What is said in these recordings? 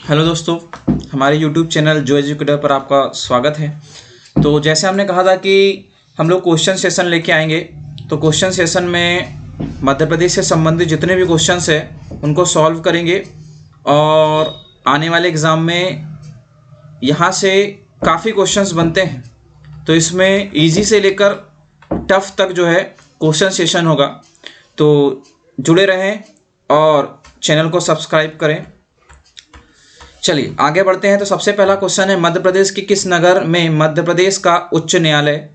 Hello दोस्तों, हमारे YouTube channel जो एजुकेटर पर आपका स्वागत है। तो जैसे हमने कहा था कि हम लोग क्वेश्चन सेशन लेके आएंगे, तो क्वेश्चन सेशन में मध्य प्रदेश से संबंधित जितने भी क्वेश्चंस हैं उनको सॉल्व करेंगे और आने वाले एग्ज़ाम में यहाँ से काफ़ी क्वेश्चंस बनते हैं, तो इसमें इजी से लेकर टफ तक जो है क्वेश्चन सेशन होगा। तो जुड़े रहें और चैनल को सब्सक्राइब करें। चलिए आगे बढ़ते हैं। तो सबसे पहला क्वेश्चन है, मध्य प्रदेश के किस नगर में मध्य प्रदेश का उच्च न्यायालय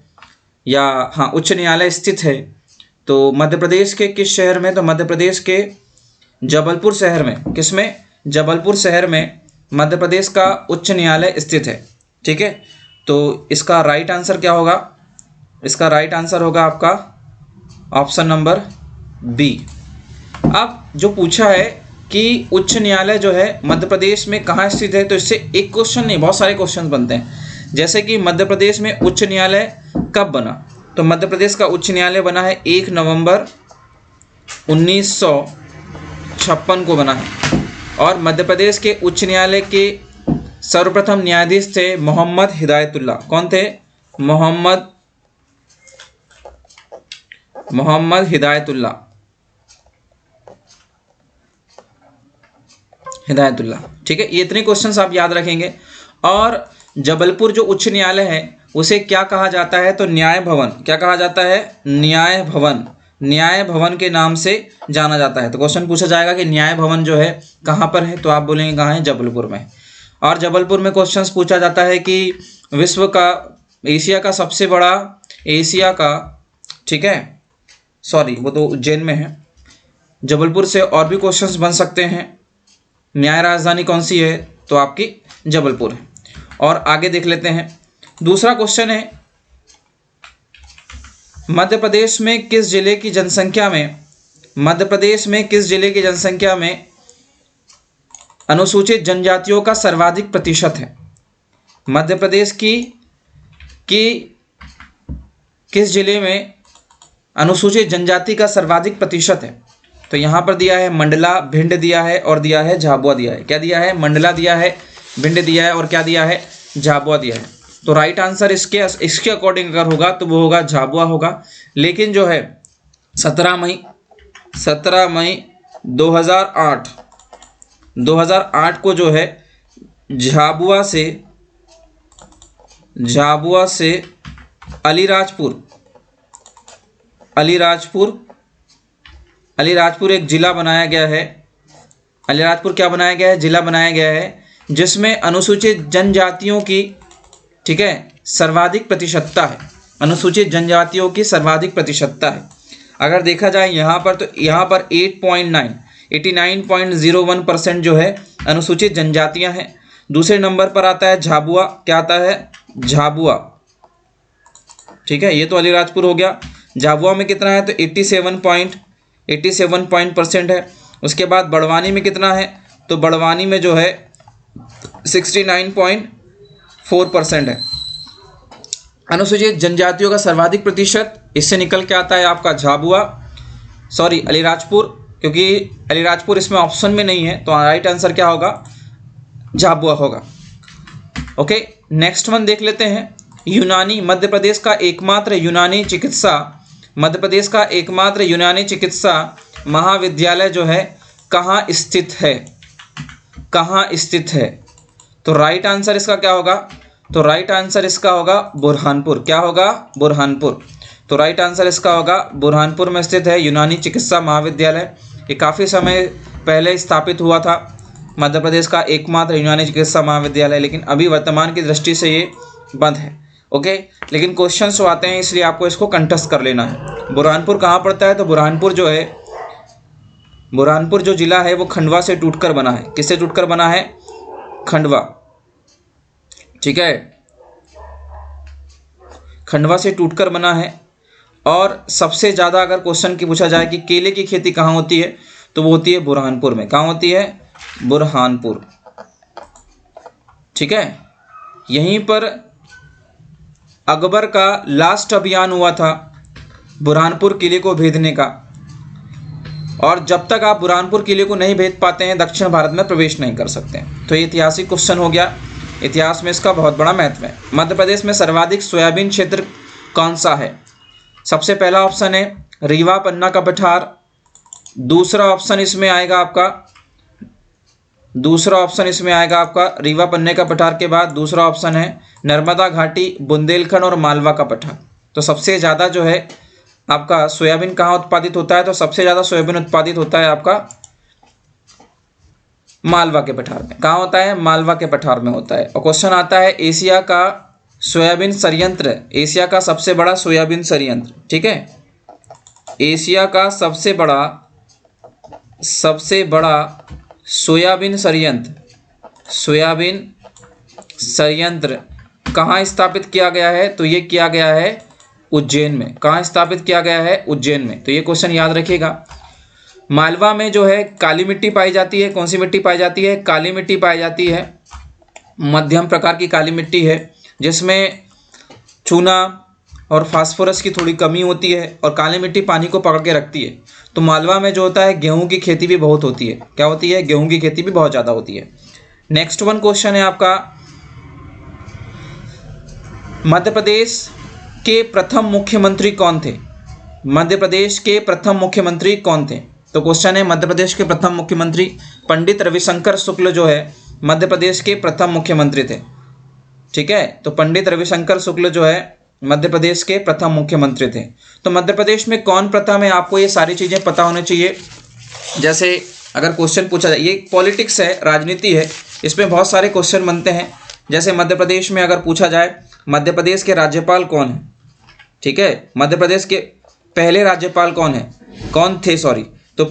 उच्च न्यायालय स्थित है? तो मध्य प्रदेश के किस शहर में? तो मध्य प्रदेश के जबलपुर शहर में। किसमें? जबलपुर शहर में मध्य प्रदेश का उच्च न्यायालय स्थित है। ठीक है, तो इसका राइट आंसर क्या होगा? इसका राइट आंसर होगा आपका ऑप्शन नंबर बी। अब जो पूछा है कि उच्च न्यायालय जो है मध्य प्रदेश में कहाँ स्थित है, तो इससे एक क्वेश्चन नहीं बहुत सारे क्वेश्चन बनते हैं। जैसे कि मध्य प्रदेश में उच्च न्यायालय कब बना? तो मध्य प्रदेश का उच्च न्यायालय बना है 1 नवंबर 1956 को बना है। और मध्य प्रदेश के उच्च न्यायालय के सर्वप्रथम न्यायाधीश थे मोहम्मद हिदायतुल्लाह। कौन थे? मोहम्मद हिदायतुल्लाह। ठीक है, ये इतने क्वेश्चंस आप याद रखेंगे। और जबलपुर जो उच्च न्यायालय है उसे क्या कहा जाता है? तो न्याय भवन। क्या कहा जाता है? न्याय भवन। न्याय भवन के नाम से जाना जाता है। तो क्वेश्चन पूछा जाएगा कि न्याय भवन जो है कहाँ पर है, तो आप बोलेंगे कहाँ है? जबलपुर में। और जबलपुर में क्वेश्चंस पूछा जाता है कि एशिया का सबसे बड़ा ठीक है, सॉरी वो तो उज्जैन में है। जबलपुर से और भी क्वेश्चंस बन सकते हैं। न्याय राजधानी कौन सी है? तो आपकी जबलपुर है। और आगे देख लेते हैं। दूसरा क्वेश्चन है, मध्य प्रदेश में किस जिले की जनसंख्या में अनुसूचित जनजातियों का सर्वाधिक प्रतिशत है? मध्य प्रदेश की किस जिले में अनुसूचित जनजाति का सर्वाधिक प्रतिशत है? तो यहाँ पर दिया है मंडला, भिंड दिया है और दिया है झाबुआ दिया है। क्या दिया है? मंडला दिया है, भिंड दिया है और क्या दिया है? झाबुआ दिया है। तो राइट आंसर इसके अकॉर्डिंग अगर होगा तो वो होगा झाबुआ होगा। लेकिन जो है 17 मई 2008 को जो है झाबुआ से अलीराजपुर एक जिला बनाया गया है। अलीराजपुर क्या बनाया गया है? जिला बनाया गया है, जिसमें अनुसूचित जनजातियों की, ठीक है, सर्वाधिक प्रतिशतता है। अनुसूचित जनजातियों की सर्वाधिक प्रतिशतता है। अगर देखा जाए यहाँ पर, तो यहाँ पर 89.01% जो है अनुसूचित जनजातियाँ हैं। दूसरे नंबर पर आता है झाबुआ। क्या आता है? झाबुआ। ठीक है, ये तो अलीराजपुर हो गया। झाबुआ में कितना है? तो 87% है। उसके बाद बड़वानी में कितना है? तो बड़वानी में जो है 69.4% है। अनुसूचित जनजातियों का सर्वाधिक प्रतिशत, इससे निकल के आता है आपका अलीराजपुर, क्योंकि अलीराजपुर इसमें ऑप्शन में नहीं है, तो राइट आंसर क्या होगा? झाबुआ होगा। ओके, नेक्स्ट वन देख लेते हैं। मध्य प्रदेश का एकमात्र यूनानी चिकित्सा महाविद्यालय जो है कहाँ स्थित है? तो राइट आंसर इसका क्या होगा? तो राइट आंसर इसका होगा बुरहानपुर। क्या होगा? बुरहानपुर। तो राइट आंसर इसका होगा बुरहानपुर में स्थित है यूनानी चिकित्सा महाविद्यालय। ये काफ़ी समय पहले स्थापित हुआ था, मध्य प्रदेश का एकमात्र यूनानी चिकित्सा महाविद्यालय, लेकिन अभी वर्तमान की दृष्टि से ये बंद है। ओके, लेकिन क्वेश्चन आते हैं इसलिए आपको इसको कंठस्थ कर लेना है। बुरहानपुर कहाँ पड़ता है? तो बुरहानपुर जो जिला है वो खंडवा से टूटकर बना है। किससे टूटकर बना है? खंडवा। ठीक है, खंडवा से टूटकर बना है। और सबसे ज़्यादा अगर क्वेश्चन की पूछा जाए कि केले की खेती कहाँ होती है, तो वो होती है बुरहानपुर में। कहाँ होती है? बुरहानपुर। ठीक है, यहीं पर अकबर का लास्ट अभियान हुआ था बुरहानपुर किले को भेदने का। और जब तक आप बुरहानपुर किले को नहीं भेद पाते हैं दक्षिण भारत में प्रवेश नहीं कर सकते। तो ये ऐतिहासिक क्वेश्चन हो गया, इतिहास में इसका बहुत बड़ा महत्व है। मध्य प्रदेश में सर्वाधिक सोयाबीन क्षेत्र कौन सा है? सबसे पहला ऑप्शन है रीवा पन्ना का पठार। दूसरा ऑप्शन इसमें आएगा आपका रीवा पन्ने का पठार के बाद दूसरा ऑप्शन है नर्मदा घाटी, बुंदेलखंड और मालवा का पठार। तो सबसे ज़्यादा जो है आपका सोयाबीन कहाँ उत्पादित होता है? तो सबसे ज़्यादा सोयाबीन उत्पादित होता है आपका मालवा के पठार में। कहाँ होता है? मालवा के पठार में होता है। और क्वेश्चन आता है एशिया का सोयाबीन संयंत्र, एशिया का सबसे बड़ा सोयाबीन संयंत्र, ठीक है, एशिया का सबसे बड़ा सोयाबीन संयंत्र कहाँ स्थापित किया गया है? तो ये किया गया है उज्जैन में। कहाँ स्थापित किया गया है? उज्जैन में। तो ये क्वेश्चन याद रखिएगा। मालवा में जो है काली मिट्टी पाई जाती है। कौन सी मिट्टी पाई जाती है? काली मिट्टी पाई जाती है। मध्यम प्रकार की काली मिट्टी है जिसमें चूना और फास्फोरस की थोड़ी कमी होती है और काली मिट्टी पानी को पकड़ के रखती है। तो मालवा में जो होता है गेहूं की खेती भी बहुत होती है। क्या होती है? गेहूं की खेती भी बहुत ज़्यादा होती है। नेक्स्ट वन क्वेश्चन है आपका मध्य प्रदेश के प्रथम मुख्यमंत्री कौन थे? मध्य प्रदेश के प्रथम मुख्यमंत्री कौन थे? तो क्वेश्चन है मध्य प्रदेश के प्रथम मुख्यमंत्री पंडित रविशंकर शुक्ल जो है मध्य प्रदेश के प्रथम मुख्यमंत्री थे, ठीक है। तो पंडित रविशंकर शुक्ल जो है मध्य प्रदेश के प्रथम मुख्यमंत्री थे। तो मध्य प्रदेश में कौन प्रथम है आपको ये सारी चीज़ें पता होनी चाहिए। जैसे अगर क्वेश्चन पूछा जाए, ये पॉलिटिक्स है, राजनीति है, इसमें बहुत सारे क्वेश्चन बनते हैं। जैसे मध्य प्रदेश में अगर पूछा जाए मध्य प्रदेश के राज्यपाल कौन है, ठीक है, मध्य प्रदेश के पहले राज्यपाल कौन थे, तो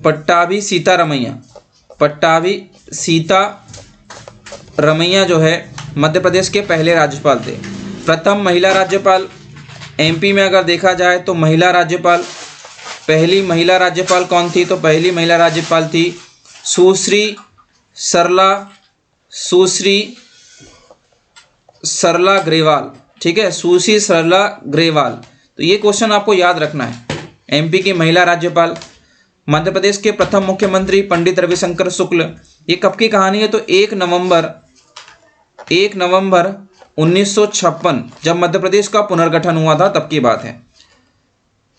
पट्टाभी सीतारमैया जो है मध्य प्रदेश के पहले राज्यपाल थे। प्रथम महिला राज्यपाल एमपी में अगर देखा जाए तो पहली महिला राज्यपाल कौन थी? तो पहली महिला राज्यपाल थी सुश्री सरला ग्रेवाल, ठीक है, सुश्री सरला ग्रेवाल। तो ये क्वेश्चन आपको याद रखना है। एमपी की महिला राज्यपाल, मध्य प्रदेश के प्रथम मुख्यमंत्री पंडित रविशंकर शुक्ल। ये कब की कहानी है? तो 1 नवंबर 1956 जब मध्य प्रदेश का पुनर्गठन हुआ था तब की बात है।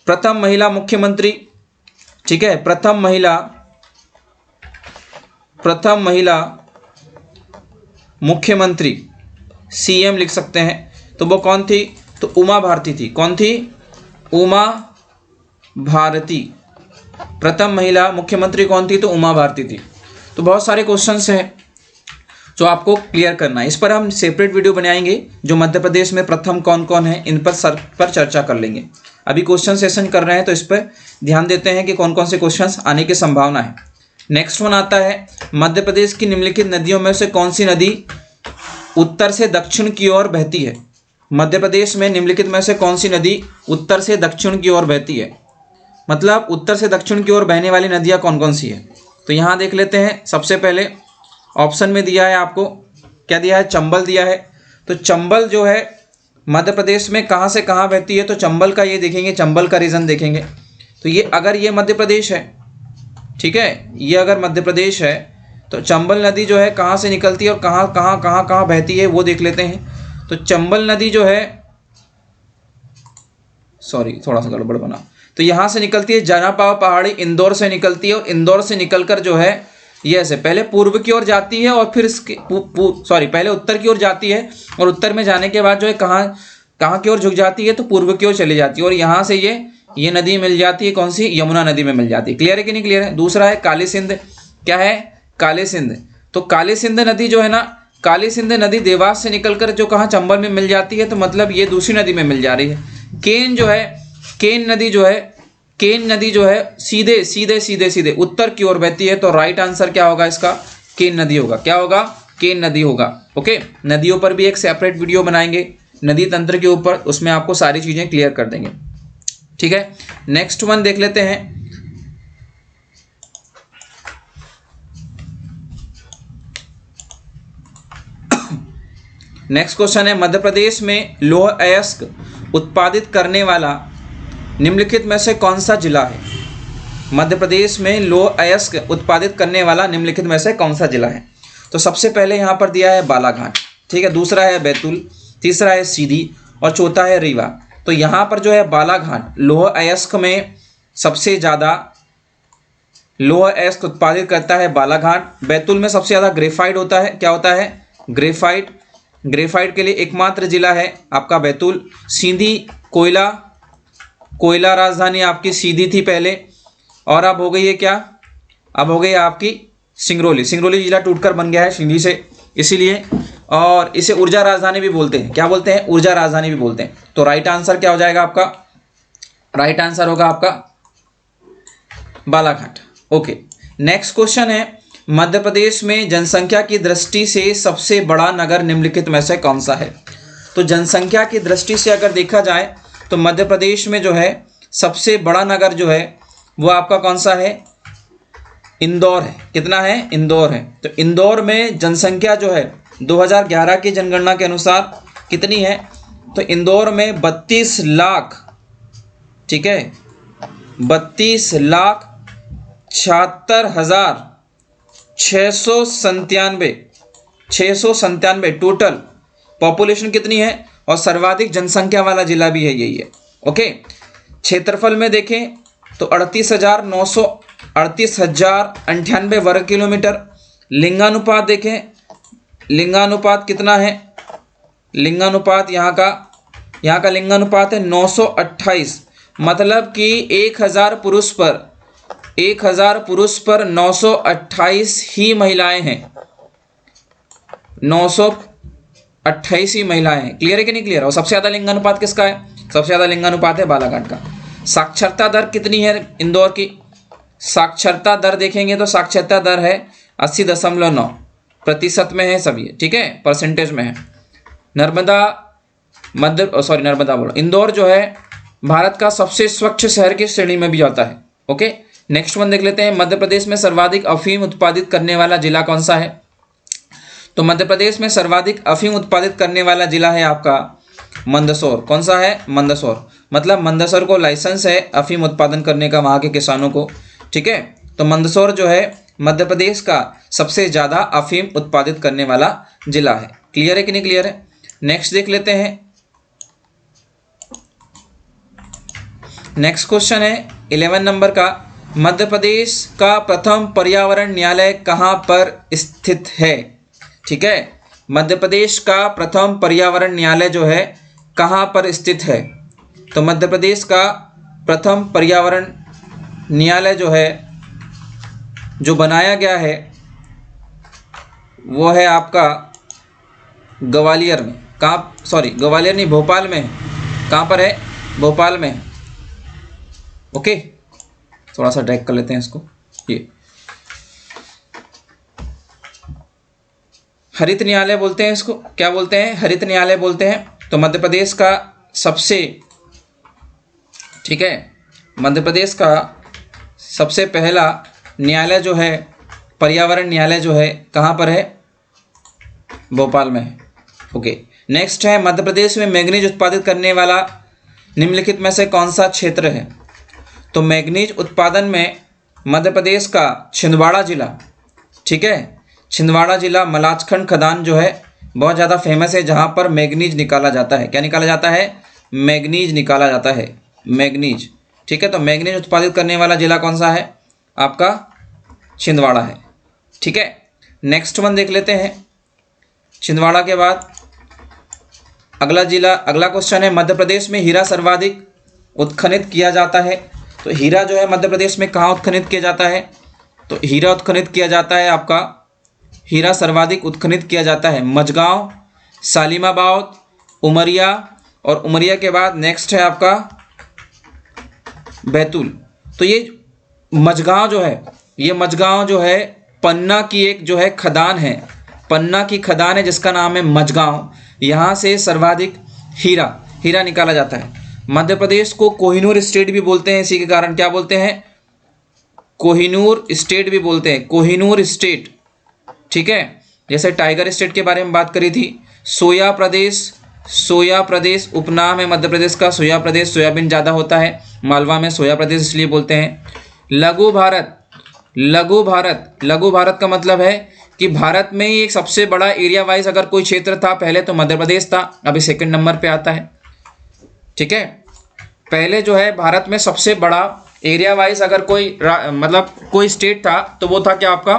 प्रथम महिला मुख्यमंत्री, ठीक है, प्रथम महिला मुख्यमंत्री सीएम लिख सकते हैं। तो वो कौन थी? तो उमा भारती थी। कौन थी? उमा भारती। प्रथम महिला मुख्यमंत्री कौन थी? तो उमा भारती थी। तो बहुत सारे क्वेश्चंस हैं जो आपको क्लियर करना है। इस पर हम सेपरेट वीडियो बनाएंगे जो मध्य प्रदेश में प्रथम कौन कौन है इन पर चर्चा कर लेंगे। अभी क्वेश्चन सेशन कर रहे हैं तो इस पर ध्यान देते हैं कि कौन कौन से क्वेश्चंस आने की संभावना है। नेक्स्ट वन आता है मध्य प्रदेश की निम्नलिखित नदियों में से कौन सी नदी उत्तर से दक्षिण की ओर बहती है? मध्य प्रदेश में निम्नलिखित में से कौन सी नदी उत्तर से दक्षिण की ओर बहती है? मतलब उत्तर से दक्षिण की ओर बहने वाली नदियाँ कौन कौन सी है? तो यहाँ देख लेते हैं। सबसे पहले ऑप्शन में दिया है आपको, क्या दिया है? चंबल दिया है। तो चंबल जो है मध्य प्रदेश में कहाँ से कहाँ बहती है? तो चंबल का ये देखेंगे, चंबल का रीजन देखेंगे। तो ये अगर ये मध्य प्रदेश है, ठीक है, ये अगर मध्य प्रदेश है तो चंबल नदी जो है कहाँ से निकलती है और कहाँ बहती है वो देख लेते हैं। तो चंबल नदी जो है, थोड़ा सा गड़बड़ बना, तो यहाँ से निकलती है जनापाव पहाड़ी, इंदौर से निकलती है और इंदौर से निकलकर जो है ये ऐसे पहले पूर्व की ओर जाती है और फिर इसके पहले उत्तर की ओर जाती है और उत्तर में जाने के बाद जो है कहाँ की ओर झुक जाती है? तो पूर्व की ओर चली जाती है और यहाँ से ये नदी मिल जाती है। कौन सी? यमुना नदी में मिल जाती है। क्लियर है कि नहीं क्लियर है? दूसरा है काली सिंध। क्या है? काली सिंध। तो काली सिंध नदी जो है ना, काली सिंध नदी देवास से निकलकर जो कहाँ चंबल में मिल जाती है, तो मतलब ये दूसरी नदी में मिल जा रही है। केन नदी जो है सीधे उत्तर की ओर बहती है। तो राइट आंसर क्या होगा इसका? केन नदी होगा। क्या होगा? केन नदी होगा। ओके, नदियों पर भी एक सेपरेट वीडियो बनाएंगे नदी तंत्र के ऊपर, उसमें आपको सारी चीजें क्लियर कर देंगे। ठीक है, नेक्स्ट वन देख लेते हैं। नेक्स्ट क्वेश्चन है मध्य प्रदेश में लौह अयस्क उत्पादित करने वाला निम्नलिखित में से कौन सा जिला है? मध्य प्रदेश में लौह अयस्क उत्पादित करने वाला निम्नलिखित में से कौन सा जिला है? तो सबसे पहले यहाँ पर दिया है बालाघाट, ठीक है, दूसरा है बैतूल, तीसरा है सीधी और चौथा है रीवा। तो यहाँ पर जो है बालाघाट लौह अयस्क में सबसे ज़्यादा लौह अयस्क उत्पादित करता है बालाघाट। बैतूल में सबसे ज़्यादा ग्रेफाइट होता है, क्या होता है? ग्रेफाइट। ग्रेफाइट के लिए एकमात्र जिला है आपका बैतूल। सीधी कोयला राजधानी आपकी सीधी थी पहले, और अब हो गई है क्या? अब हो गई आपकी सिंगरौली। सिंगरौली जिला टूटकर बन गया है सीधी से, इसीलिए, और इसे ऊर्जा राजधानी भी बोलते हैं। क्या बोलते हैं? ऊर्जा राजधानी भी बोलते हैं। तो राइट आंसर क्या हो जाएगा आपका? राइट आंसर होगा आपका बालाघाट। ओके, नेक्स्ट क्वेश्चन है, मध्य प्रदेश में जनसंख्या की दृष्टि से सबसे बड़ा नगर निम्नलिखित में से कौन सा है? तो जनसंख्या की दृष्टि से अगर देखा जाए तो मध्य प्रदेश में जो है सबसे बड़ा नगर जो है वो आपका कौन सा है? इंदौर है। कितना है? इंदौर है। तो इंदौर में जनसंख्या जो है 2011 की जनगणना के अनुसार कितनी है? तो इंदौर में 32 लाख, ठीक है, 32,76,697 टोटल पॉपुलेशन कितनी है, और सर्वाधिक जनसंख्या वाला जिला भी है यही है। ओके, क्षेत्रफल में देखें तो 38,98 वर्ग किलोमीटर। लिंगानुपात देखें, लिंगानुपात कितना है? लिंगानुपात यहाँ का लिंगानुपात है 928, मतलब कि 1000 पुरुष पर 928 ही महिलाएं हैं। 928 ही महिलाएं हैं। क्लियर है कि नहीं क्लियर? और सबसे ज़्यादा लिंगानुपात किसका है? सबसे ज़्यादा लिंगानुपात है बालाघाट का। साक्षरता दर कितनी है इंदौर की? साक्षरता दर देखेंगे तो साक्षरता दर है 80.9% में है सभी, ठीक है, परसेंटेज में है। इंदौर जो है भारत का सबसे स्वच्छ शहर की श्रेणी में भी आता है। ओके, नेक्स्ट वन देख लेते हैं, मध्य प्रदेश में सर्वाधिक अफीम उत्पादित करने वाला जिला कौन सा है? तो मध्य प्रदेश में सर्वाधिक अफीम उत्पादित करने वाला जिला है आपका मंदसौर। कौन सा है? मंदसौर। मतलब मंदसौर को लाइसेंस है अफीम उत्पादन करने का वहाँ के किसानों को, ठीक है। तो मंदसौर जो है मध्य प्रदेश का सबसे ज़्यादा अफीम उत्पादित करने वाला जिला है। क्लियर है कि नहीं क्लियर है? नेक्स्ट देख लेते हैं। नेक्स्ट क्वेश्चन है 11 नंबर का, मध्य प्रदेश का प्रथम पर्यावरण न्यायालय कहाँ पर स्थित है? ठीक है, मध्य प्रदेश का प्रथम पर्यावरण न्यायालय जो है कहाँ पर स्थित है? तो मध्य प्रदेश का प्रथम पर्यावरण न्यायालय जो है जो बनाया गया है वो है आपका ग्वालियर में। कहाँ? सॉरी, ग्वालियर नहीं, भोपाल में है। कहाँ पर है? भोपाल में है। ओके, थोड़ा सा ड्रैग कर लेते हैं इसको। ये हरित न्यायालय बोलते हैं इसको। क्या बोलते हैं? हरित न्यायालय बोलते हैं। तो मध्य प्रदेश का सबसे, ठीक है, मध्य प्रदेश का सबसे पहला न्यायालय जो है, पर्यावरण न्यायालय जो है कहाँ पर है? भोपाल में है। ओके, नेक्स्ट है, मध्य प्रदेश में मैंगनीज उत्पादित करने वाला निम्नलिखित में से कौन सा क्षेत्र है? तो मैंगनीज उत्पादन में मध्य प्रदेश का छिंदवाड़ा जिला, ठीक है, छिंदवाड़ा जिला मलाचखंड खदान जो है बहुत ज़्यादा फेमस है, जहाँ पर मैंगनीज निकाला जाता है। क्या निकाला जाता है? मैंगनीज निकाला जाता है, मैंगनीज, ठीक है। तो मैंगनीज उत्पादित करने वाला जिला कौन सा है? आपका छिंदवाड़ा है, ठीक है। नेक्स्ट वन देख लेते हैं। छिंदवाड़ा के बाद अगला जिला, अगला क्वेश्चन है, मध्य प्रदेश में हीरा सर्वाधिक उत्खनित किया जाता है। तो हीरा जो है मध्य प्रदेश में कहाँ उत्खनित किया जाता है? तो हीरा उत्खनित किया जाता है आपका, हीरा सर्वाधिक उत्खनित किया जाता है मझगांव, सालिमाबाद, उमरिया, और उमरिया के बाद नेक्स्ट है आपका बैतूल। तो ये मझगांव जो है, ये मझगांव जो है पन्ना की एक जो है खदान है, पन्ना की खदान है जिसका नाम है मझगांव। यहाँ से सर्वाधिक हीरा निकाला जाता है। मध्य प्रदेश को कोहिनूर स्टेट भी बोलते हैं, इसी के कारण क्या बोलते हैं? कोहिनूर स्टेट भी बोलते हैं, कोहिनूर स्टेट, ठीक है। जैसे टाइगर स्टेट के बारे में बात करी थी। सोया प्रदेश उपनाम है मध्य प्रदेश का, सोया प्रदेश, सोयाबीन ज़्यादा होता है। मालवा में सोया प्रदेश इसलिए बोलते हैं। लघु भारत, लघु भारत, लघु भारत का मतलब है कि भारत में ही एक सबसे बड़ा एरिया वाइज अगर कोई क्षेत्र था पहले तो मध्य प्रदेश था, अभी सेकंड नंबर पे आता है। ठीक है, पहले जो है भारत में सबसे बड़ा एरिया वाइज अगर कोई मतलब कोई स्टेट था तो वो था क्या आपका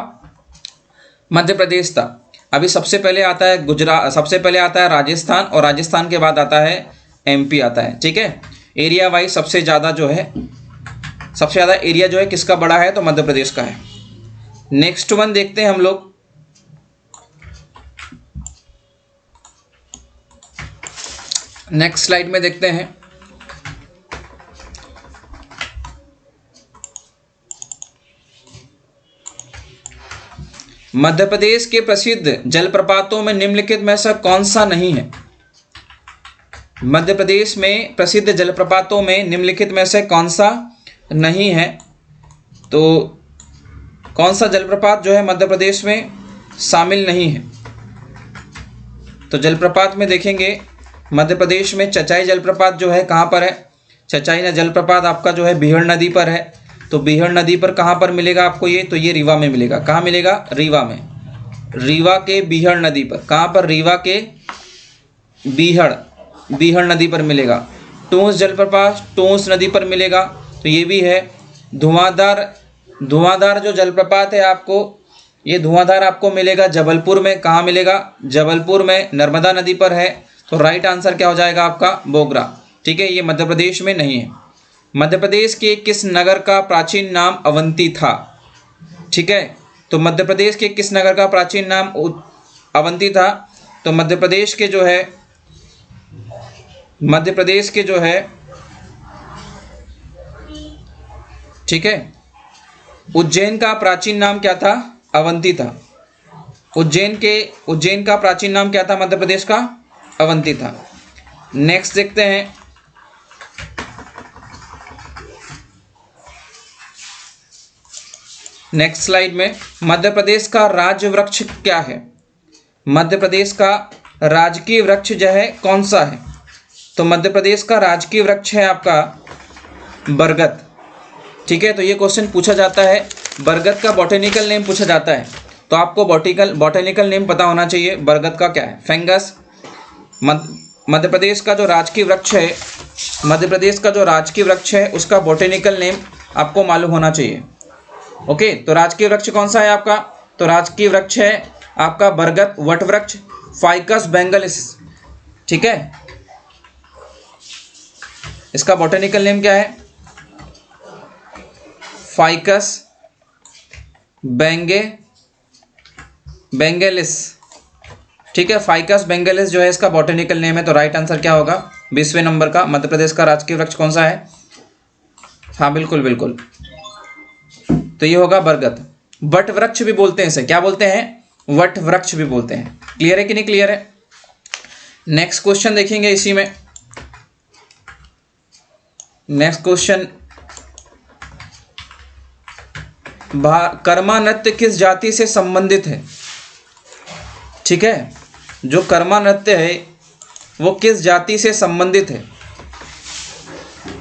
मध्य प्रदेश था। अभी सबसे पहले आता है गुजरात, सबसे पहले आता है राजस्थान, और राजस्थान के बाद आता है एमपी आता है। ठीक है, एरिया वाइज सबसे ज़्यादा जो है, सबसे ज़्यादा एरिया जो है किसका बड़ा है तो मध्य प्रदेश का है। नेक्स्ट वन देखते हैं हम लोग। नेक्स्ट स्लाइड में देखते हैं। मध्य प्रदेश के प्रसिद्ध जलप्रपातों में निम्नलिखित में से कौन सा नहीं है। मध्य प्रदेश में प्रसिद्ध जलप्रपातों में निम्नलिखित में से कौन सा नहीं है। तो कौन सा जलप्रपात जो है मध्य प्रदेश में शामिल नहीं है। तो जलप्रपात में देखेंगे मध्य प्रदेश में चचाई जलप्रपात जो है कहाँ पर है। चचाई जलप्रपात आपका जो है बीहड़ नदी पर है। तो बीहड़ नदी पर कहाँ पर मिलेगा आपको ये, तो ये रीवा में मिलेगा। कहाँ मिलेगा, रीवा में, रीवा के बीहड़ नदी पर। कहाँ पर, रीवा के बीहड़ नदी पर मिलेगा। टोंस जलप्रपात टोंस नदी पर मिलेगा, तो ये भी है। धुआंधार जो जलप्रपात है आपको, ये धुआंधार आपको मिलेगा जबलपुर में। कहाँ मिलेगा, जबलपुर में, नर्मदा नदी पर है। तो राइट आंसर क्या हो जाएगा आपका, बोगरा। ठीक है, ये मध्य प्रदेश में नहीं है। मध्य प्रदेश के किस नगर का प्राचीन नाम अवंती था। ठीक है, तो मध्य प्रदेश के किस नगर का प्राचीन नाम अवंती था। तो मध्य प्रदेश के जो है ठीक है, उज्जैन का प्राचीन नाम क्या था, अवंती था। उज्जैन का प्राचीन नाम क्या था मध्य प्रदेश का, अवंती था। नेक्स्ट देखते हैं। नेक्स्ट स्लाइड में मध्य प्रदेश का राज्य वृक्ष क्या है। मध्य प्रदेश का राजकीय वृक्ष जो है कौन सा है। तो मध्य प्रदेश का राजकीय वृक्ष है आपका बरगद। ठीक है, तो ये क्वेश्चन पूछा जाता है, बरगद का बॉटेनिकल नेम पूछा जाता है। तो आपको बॉटेनिकल नेम पता होना चाहिए बरगद का क्या है। फंगस। मध्य प्रदेश का जो राजकीय वृक्ष है उसका बॉटेनिकल नेम आपको मालूम होना चाहिए। ओके, तो राजकीय वृक्ष कौन सा है आपका, तो राजकीय वृक्ष है आपका बरगद, वटवृक्ष, फाइकस बेंगलिस। ठीक है, इसका बॉटेनिकल नेम क्या है, फाइकस बेंगलिस। ठीक है, फाइकस बेंगलिस जो है इसका बॉटेनिकल नेम है। तो राइट आंसर क्या होगा, 20वें नंबर का मध्य प्रदेश का राजकीय वृक्ष कौन सा है। हाँ बिल्कुल बिल्कुल, तो ये होगा बरगद। वट वृक्ष भी बोलते हैं इसे, क्या बोलते हैं, वट वृक्ष भी बोलते हैं। क्लियर है कि नहीं क्लियर है। नेक्स्ट क्वेश्चन देखेंगे इसी में। नेक्स्ट क्वेश्चन, कर्मा नृत्य किस जाति से संबंधित है। ठीक है, जो कर्मा नृत्य है वो किस जाति से संबंधित है।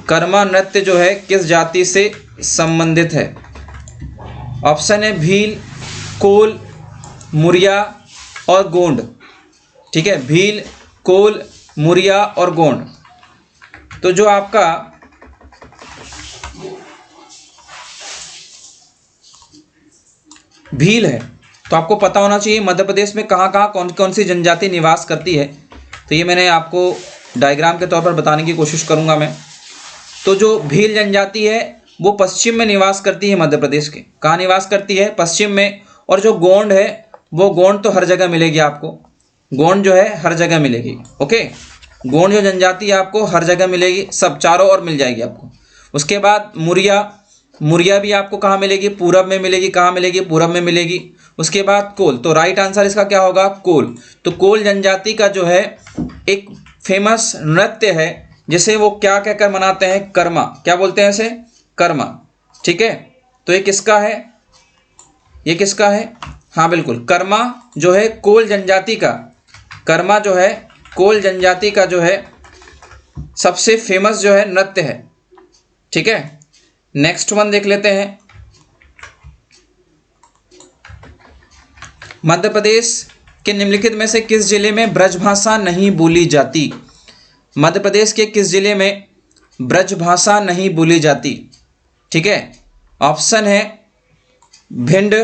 कर्मा नृत्य जो है किस जाति से संबंधित है। ऑप्शन है भील, कोल, मुरिया और गोंड। ठीक है, भील, कोल, मुरिया और गोंड। तो जो आपका भील है, तो आपको पता होना चाहिए मध्य प्रदेश में कहाँ कहाँ कौन कौन सी जनजाति निवास करती है। तो ये मैंने आपको डायग्राम के तौर पर बताने की कोशिश करूँगा मैं। तो जो भील जनजाति है वो पश्चिम में निवास करती है मध्य प्रदेश के। कहाँ निवास करती है, पश्चिम में। और जो गोंड है वो गोंड तो हर जगह मिलेगी आपको, गोंड जो है हर जगह मिलेगी। ओके, गोंड जो जनजाति है आपको हर जगह मिलेगी, सब चारों ओर मिल जाएगी आपको। उसके बाद मुरिया भी आपको कहाँ मिलेगी, पूरब में मिलेगी। कहाँ मिलेगी, पूरब में मिलेगी। उसके बाद कोल, तो राइट आंसर इसका क्या होगा, कोल। तो कोल जनजाति का जो है एक फेमस नृत्य है जिसे वो क्या कहकर मनाते हैं, कर्मा। क्या बोलते हैं इसे, कर्मा। ठीक है, तो ये किसका है, ये किसका है, हाँ बिल्कुल, कर्मा जो है कोल जनजाति का, कर्मा जो है कोल जनजाति का जो है सबसे फेमस जो है नृत्य है। ठीक है, नेक्स्ट वन देख लेते हैं। मध्य प्रदेश के निम्नलिखित में से किस जिले में ब्रजभाषा नहीं बोली जाती? मध्य प्रदेश के किस जिले में ब्रजभाषा नहीं बोली जाती? ठीक है, ऑप्शन है भिंड,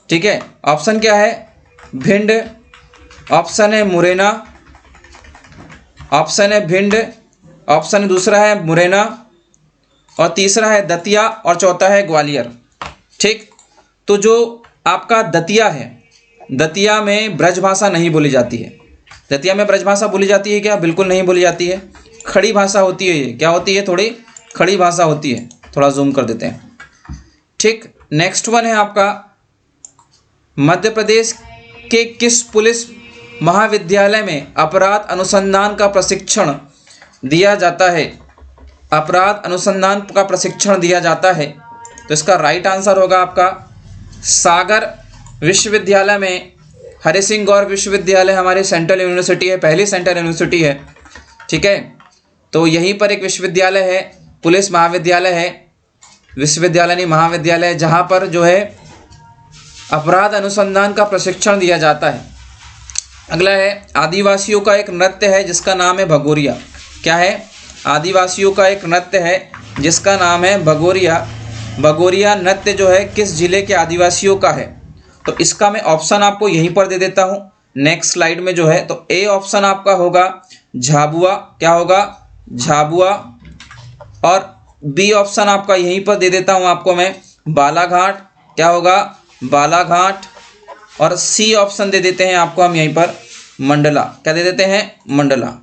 ठीक है, ऑप्शन क्या है? भिंड, ऑप्शन है मुरैना, ऑप्शन है भिंड, ऑप्शन दूसरा है मुरैना, और तीसरा है दतिया, और चौथा है ग्वालियर। ठीक, तो जो आपका दतिया है, दतिया में ब्रजभाषा नहीं बोली जाती है। दतिया में ब्रजभाषा बोली जाती है क्या? बिल्कुल नहीं बोली जाती है, खड़ी भाषा होती है। ये क्या होती है? थोड़ी खड़ी भाषा होती है। थोड़ा जूम कर देते हैं। ठीक, नेक्स्ट वन है आपका, मध्य प्रदेश के किस पुलिस महाविद्यालय में अपराध अनुसंधान का प्रशिक्षण दिया जाता है? अपराध अनुसंधान का प्रशिक्षण दिया जाता है। तो इसका राइट आंसर होगा आपका सागर विश्वविद्यालय में। हरि सिंह गौर विश्वविद्यालय हमारी सेंट्रल यूनिवर्सिटी है, पहली सेंट्रल यूनिवर्सिटी है। ठीक है, तो यहीं पर एक विश्वविद्यालय है, पुलिस महाविद्यालय है, विश्वविद्यालय नहीं महाविद्यालय, जहाँ पर जो है अपराध अनुसंधान का प्रशिक्षण दिया जाता है। अगला है, आदिवासियों का एक नृत्य है जिसका नाम है भगोरिया। क्या है? आदिवासियों का एक नृत्य है जिसका नाम है भगोरिया। भगोरिया नृत्य जो है किस जिले के आदिवासियों का है? तो इसका मैं ऑप्शन आपको यहीं पर दे देता हूँ नेक्स्ट स्लाइड में जो है। तो ए ऑप्शन आपका होगा झाबुआ। क्या होगा? झाबुआ। और बी ऑप्शन आपका यहीं पर दे देता हूँ आपको मैं, बालाघाट। क्या होगा? बालाघाट। और सी ऑप्शन दे देते हैं आपको हम यहीं पर, मंडला। क्या दे देते हैं? मंडला।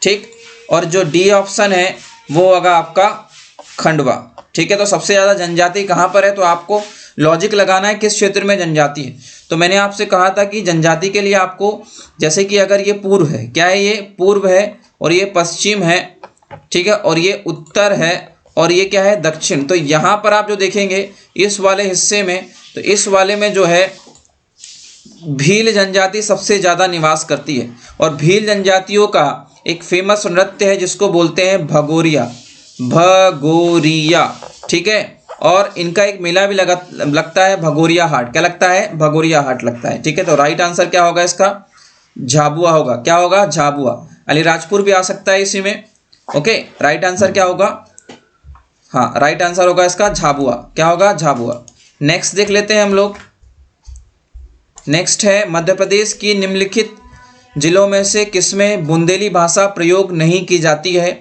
ठीक, और जो डी ऑप्शन है वो होगा आपका खंडवा। ठीक है, तो सबसे ज़्यादा जनजाति कहाँ पर है? तो आपको लॉजिक लगाना है किस क्षेत्र में जनजाति है। तो मैंने आपसे कहा था कि जनजाति के लिए आपको, जैसे कि अगर ये पूर्व है, क्या है? ये पूर्व है, और ये पश्चिम है, ठीक है, और ये उत्तर है, और ये क्या है? दक्षिण। तो यहाँ पर आप जो देखेंगे इस वाले हिस्से में, तो इस वाले में जो है भील जनजाति सबसे ज़्यादा निवास करती है। और भील जनजातियों का एक फेमस नृत्य है जिसको बोलते हैं भगोरिया। भगोरिया, ठीक है, और इनका एक मेला भी लगता है, भगोरिया हाट। क्या लगता है? भगोरिया हाट लगता है। ठीक है, तो राइट आंसर क्या होगा इसका? झाबुआ होगा। क्या होगा? झाबुआ। अलीराजपुर भी आ सकता है इसी में। ओके, राइट आंसर क्या होगा? हाँ, राइट आंसर होगा इसका झाबुआ। क्या होगा? झाबुआ। नेक्स्ट देख लेते हैं हम लोग। नेक्स्ट है, मध्य प्रदेश की निम्नलिखित जिलों में से किसमें बुंदेली भाषा प्रयोग नहीं की जाती है?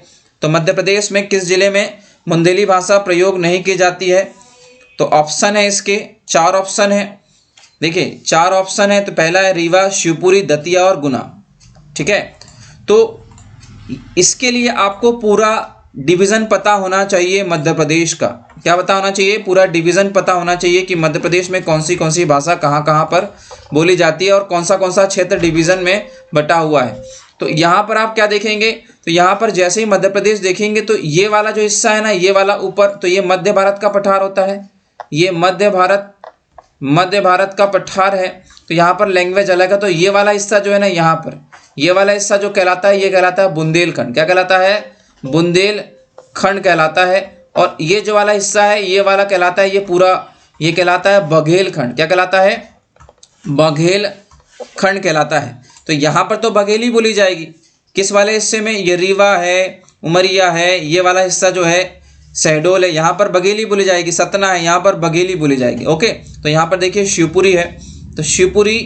तो मध्य प्रदेश में किस जिले में बुंदेली भाषा प्रयोग नहीं की जाती है? तो ऑप्शन है इसके 4 ऑप्शन है। देखिए 4 ऑप्शन है। तो पहला है रीवा, शिवपुरी, दतिया और गुना। ठीक है, तो इसके लिए आपको पूरा डिवीज़न पता होना चाहिए मध्य प्रदेश का। क्या पता होना चाहिए? पूरा डिवीज़न पता होना चाहिए कि मध्य प्रदेश में कौन सी भाषा कहाँ पर बोली जाती है और कौन सा क्षेत्र डिवीज़न में बटा हुआ है। तो यहाँ पर आप क्या देखेंगे? तो यहाँ पर जैसे ही मध्य प्रदेश देखेंगे तो ये वाला जो हिस्सा है ना, ये वाला ऊपर, तो ये मध्य भारत का पठार होता है। ये मध्य भारत का पठार है। तो यहाँ पर लैंग्वेज अलग है। तो ये वाला हिस्सा जो है ना, यहाँ पर ये वाला हिस्सा जो कहलाता है, ये कहलाता है बुंदेलखंड। क्या कहलाता है? बुंदेलखंड कहलाता है। और ये जो वाला हिस्सा है, ये वाला कहलाता है, ये पूरा ये कहलाता है बघेलखंड। क्या कहलाता है? बघेलखंड कहलाता है। तो यहाँ पर तो बघेली बोली जाएगी। किस वाले हिस्से में? ये रीवा है, उमरिया है, ये वाला हिस्सा जो है शहडोल है, यहाँ पर बघेली बोली जाएगी। सतना है, यहाँ पर बघेली बोली जाएगी। ओके, तो यहाँ पर देखिए शिवपुरी है, तो शिवपुरी,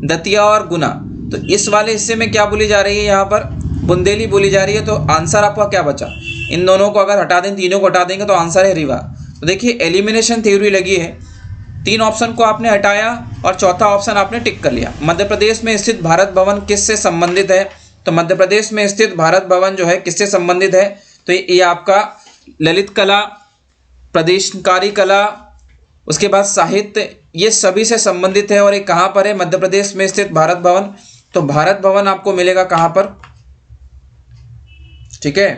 दतिया और गुना, तो इस वाले हिस्से में क्या बोली जा रही है? यहाँ पर बुंदेली बोली जा रही है। तो आंसर आपका क्या बचा? इन दोनों को अगर हटा दें, तीनों को हटा देंगे तो आंसर है रीवा। तो देखिए एलिमिनेशन थ्योरी लगी है। 3 ऑप्शन को आपने हटाया और चौथा ऑप्शन आपने टिक कर लिया। मध्य प्रदेश में स्थित भारत भवन किससे संबंधित है? तो मध्य प्रदेश में स्थित भारत भवन जो है किससे संबंधित है? तो ये आपका ललित कला, प्रदर्शनकारी कला, उसके बाद साहित्य, ये सभी से संबंधित है। और ये कहाँ पर है? मध्य प्रदेश में स्थित भारत भवन। तो भारत भवन आपको मिलेगा कहाँ पर? ठीक है,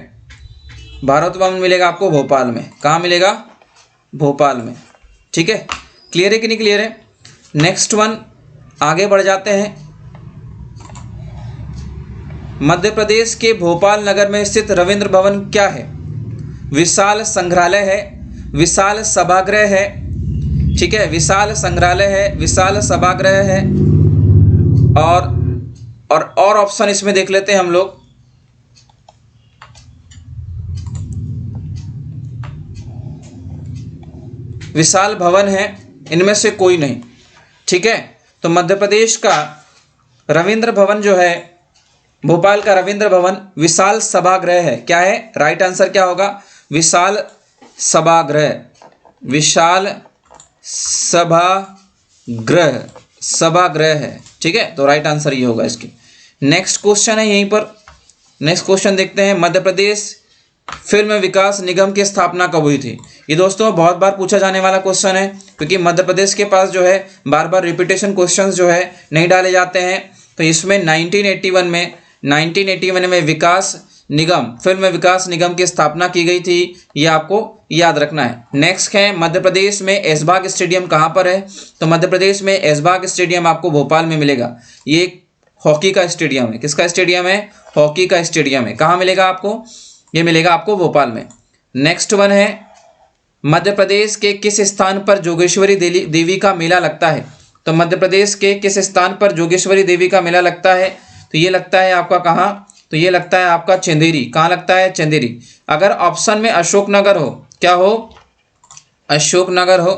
भारत भवन मिलेगा आपको भोपाल में। कहाँ मिलेगा? भोपाल में। ठीक है, क्लियर है कि नहीं क्लियर है? नेक्स्ट वन, आगे बढ़ जाते हैं। मध्य प्रदेश के भोपाल नगर में स्थित रविंद्र भवन क्या है? विशाल संग्रहालय है, विशाल सभागृह है, ठीक है, विशाल संग्रहालय है, विशाल सभागृह है। और ऑप्शन इसमें देख लेते हैं हम लोग। विशाल भवन है, इनमें से कोई नहीं, ठीक है। तो मध्य प्रदेश का रविंद्र भवन जो है, भोपाल का रविंद्र भवन विशाल सभागृह है। क्या है राइट आंसर, क्या होगा? विशाल सभागृह, विशाल सभागृह, सभागृह है, ठीक है। तो राइट आंसर ये होगा इसकी। नेक्स्ट क्वेश्चन है यहीं पर, नेक्स्ट क्वेश्चन देखते हैं। मध्य प्रदेश फिल्म विकास निगम की स्थापना कब हुई थी? ये दोस्तों बहुत बार पूछा जाने वाला क्वेश्चन है, क्योंकि मध्य प्रदेश के पास जो है बार बार रिपीटेशन क्वेश्चंस जो है नहीं डाले जाते हैं। तो इसमें 1981 में विकास निगम, फिल्म विकास निगम की स्थापना की गई थी, ये आपको याद रखना है। नेक्स्ट है मध्य प्रदेश में ऐशबाग स्टेडियम कहाँ पर है? तो मध्य प्रदेश में ऐशबाग स्टेडियम आपको भोपाल में मिलेगा। ये एक हॉकी का स्टेडियम है। किसका स्टेडियम है? हॉकी का स्टेडियम है। कहाँ मिलेगा आपको? ये मिलेगा आपको भोपाल में। नेक्स्ट वन है मध्य प्रदेश के किस स्थान पर जोगेश्वरी देवी का मेला लगता है? तो मध्य प्रदेश के किस स्थान पर जोगेश्वरी देवी का मेला लगता है? तो ये लगता है आपका कहाँ? तो ये लगता है आपका चंदेरी। कहाँ लगता है? चंदेरी। अगर ऑप्शन में अशोकनगर हो, क्या हो? अशोकनगर हो,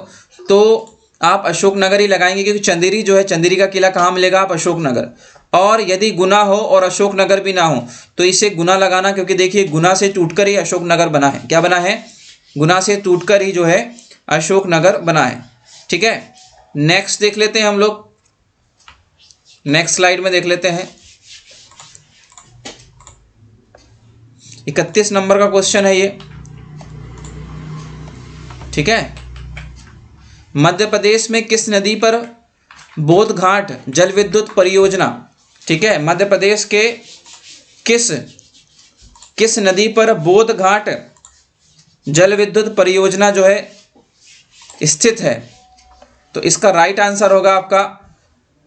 तो आप अशोकनगर ही लगाएंगे, क्योंकि चंदेरी जो है, चंदेरी का किला कहाँ मिलेगा? आप अशोकनगर। और यदि गुना हो और अशोकनगर भी ना हो तो इसे गुना लगाना, क्योंकि देखिए गुना से टूटकर ही अशोकनगर बना है। क्या बना है? गुना से टूटकर ही जो है अशोकनगर बना है, ठीक है। नेक्स्ट देख लेते हैं हम लोग, नेक्स्ट स्लाइड में देख लेते हैं। 31 नंबर का क्वेश्चन है ये, ठीक है। मध्य प्रदेश में किस नदी पर बोध घाट जल विद्युत परियोजना, ठीक है, मध्य प्रदेश के किस नदी पर बोध घाट जल विद्युत परियोजना जो है स्थित है? तो इसका राइट आंसर होगा आपका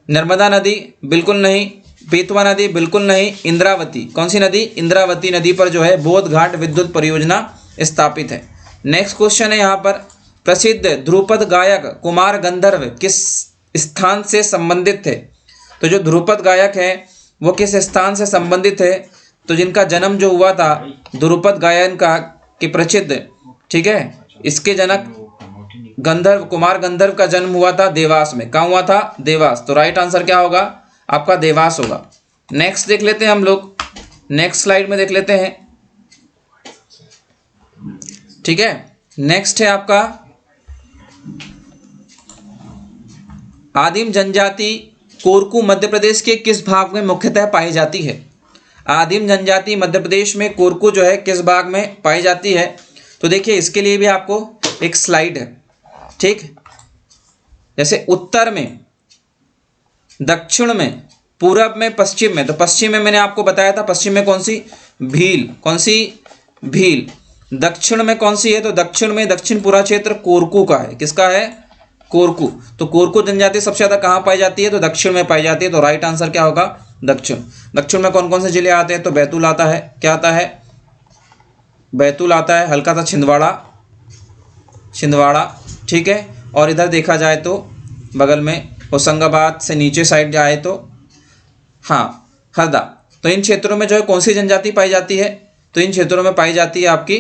नर्मदा नदी, बिल्कुल नहीं। बेतवा नदी, बिल्कुल नहीं। इंद्रावती। कौन सी नदी? इंद्रावती नदी पर जो है बोध घाट विद्युत परियोजना स्थापित है। नेक्स्ट क्वेश्चन है यहाँ पर, प्रसिद्ध ध्रुपद गायक कुमार गंधर्व किस स्थान से संबंधित थे? तो जो ध्रुपद गायक है वो किस स्थान से संबंधित है? तो जिनका जन्म जो हुआ था ध्रुपद गायन का कि प्रसिद्ध, ठीक है, इसके जनक गंधर्व, कुमार गंधर्व का जन्म हुआ था देवास में। कहाँ हुआ था? देवास। तो राइट आंसर क्या होगा? आपका देवास होगा। नेक्स्ट देख लेते हैं हम लोग, नेक्स्ट स्लाइड में देख लेते हैं, ठीक है। नेक्स्ट है आपका आदिम जनजाति कोरकू मध्य प्रदेश के किस भाग में मुख्यतः पाई जाती है? आदिम जनजाति मध्य प्रदेश में कोरकू जो है किस भाग में पाई जाती है? तो देखिए इसके लिए भी आपको एक स्लाइड है, ठीक। जैसे उत्तर में, दक्षिण में, पूरब में, पश्चिम में। तो पश्चिम में मैंने आपको बताया था, पश्चिम में कौन सी? भील। कौन सी? भील। दक्षिण में कौन सी है? तो दक्षिण में, दक्षिण पूरा क्षेत्र कोरकू का है। किसका है? कोरकू। तो कोरकू जनजाति सबसे ज़्यादा कहाँ पाई जाती है? तो दक्षिण में पाई जाती है। तो राइट आंसर क्या होगा? दक्षिण। दक्षिण में कौन कौन से जिले आते हैं? तो बैतूल आता है। क्या आता है? बैतूल आता है, हल्का सा छिंदवाड़ा, ठीक है। और इधर देखा जाए तो बगल में होशंगाबाद से नीचे साइड जाए तो हाँ हरदा। तो इन क्षेत्रों में जो है कौन सी जनजाति पाई जाती है? तो इन क्षेत्रों में पाई जाती है आपकी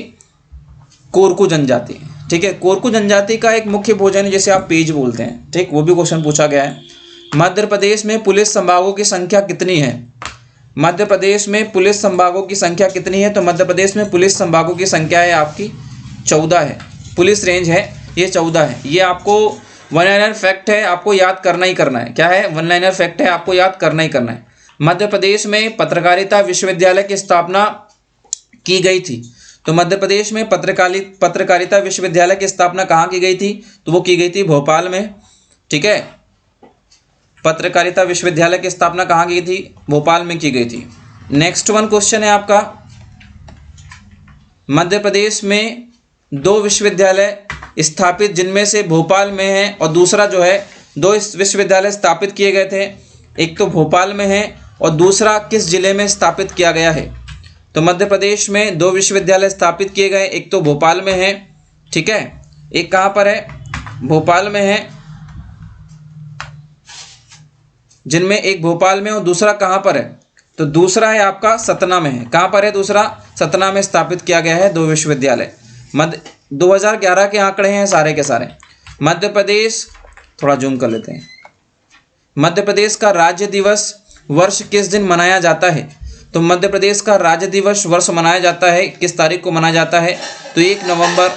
कोरकू जनजाति, ठीक है। कोरकू जनजाति का एक मुख्य भोजन है जिसे आप पेज बोलते हैं, ठीक, वो भी क्वेश्चन पूछा गया है। मध्य प्रदेश में पुलिस संभागों की संख्या कितनी है? मध्य प्रदेश में पुलिस संभागों की संख्या कितनी है? तो मध्य प्रदेश में पुलिस संभागों की संख्या है आपकी 14 है। पुलिस रेंज है ये 14 है। ये आपको वन लाइनर फैक्ट है, आपको याद करना ही करना है। क्या है? वन लाइनर फैक्ट है, आपको याद करना ही करना है। मध्य प्रदेश में पत्रकारिता विश्वविद्यालय की स्थापना की गई थी। तो मध्य प्रदेश में पत्रकारिता विश्वविद्यालय की स्थापना कहाँ की गई थी? तो वो की गई थी भोपाल में, ठीक है। पत्रकारिता विश्वविद्यालय की स्थापना कहाँ की थी? भोपाल में की गई थी। नेक्स्ट वन क्वेश्चन है आपका, मध्य प्रदेश में 2 विश्वविद्यालय स्थापित जिनमें से भोपाल में है और दूसरा जो है 2 विश्वविद्यालय स्थापित किए गए थे। एक तो भोपाल में है और दूसरा किस जिले में स्थापित किया गया है? तो मध्य प्रदेश में 2 विश्वविद्यालय स्थापित किए गए, एक तो भोपाल में है, ठीक है, एक कहाँ पर है, भोपाल में है, जिनमें एक भोपाल में और दूसरा कहाँ पर है, तो दूसरा है आपका सतना में है। कहाँ पर है दूसरा, सतना में स्थापित किया गया है 2 विश्वविद्यालय। मध्य 2011 के आंकड़े हैं सारे के सारे। मध्य प्रदेश, थोड़ा जूम कर लेते हैं, मध्य प्रदेश का राज्य दिवस वर्ष किस दिन मनाया जाता है, तो मध्य प्रदेश का राज्य दिवस वर्ष मनाया जाता है, किस तारीख को मनाया जाता है, तो 1 नवंबर,